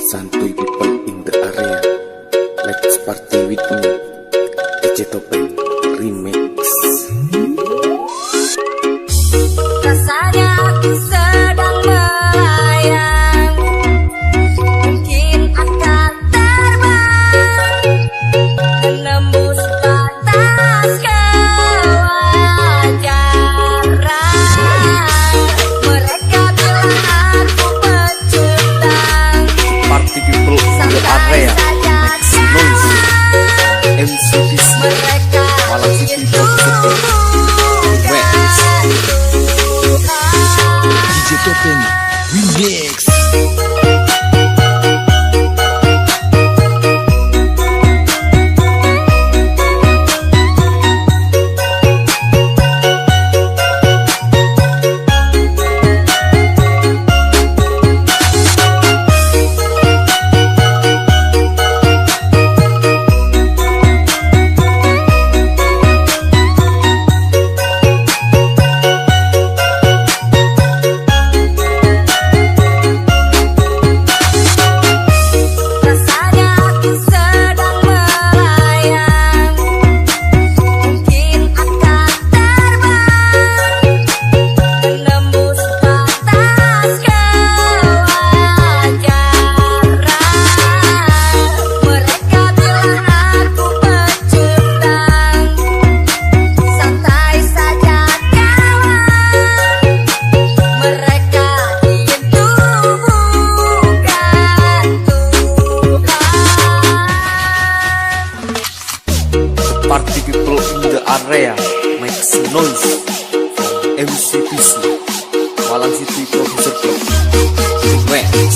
Santuy people in the area, let's party with me. DJ Topeng Remix. Rasanya aku sedang melayang, mungkin akan terbang, menembus batas kewajaran. Mereka bilang aku pecundang, Party people in the area, make some noise. MCPC, Malang City Producer, DJ Topeng Remix. Party people in the area, make some noise. MCPC, Malang City Producer Remix.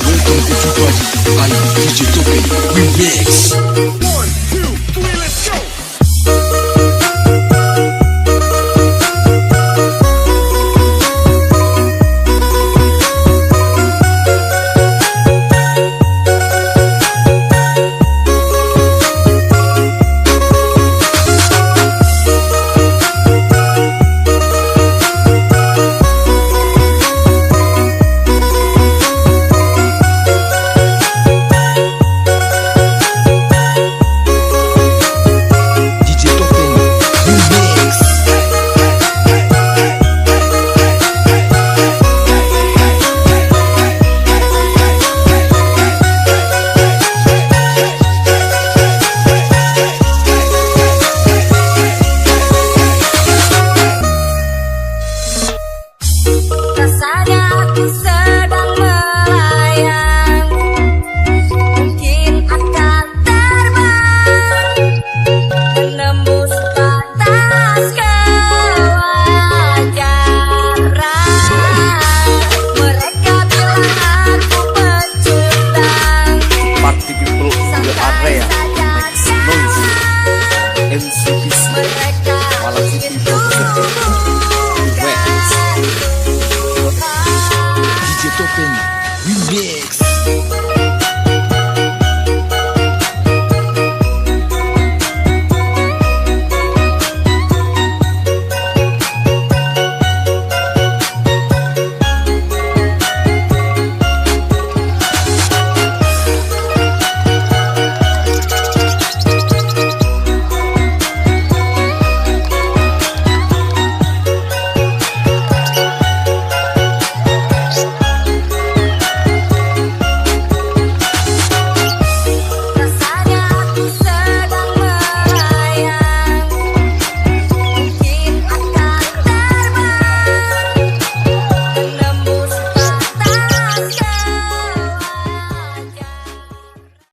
Welcome everybody, I am DJ Topeng Remix. 1, 2, 3, let's go! rasanya aku sedang melayang, mungkin akan terbang, menembus batas kewajaran. Mereka bilang aku pecundang, Party people in the area, make some noise. MCPC, mereka Malang City ingin Producer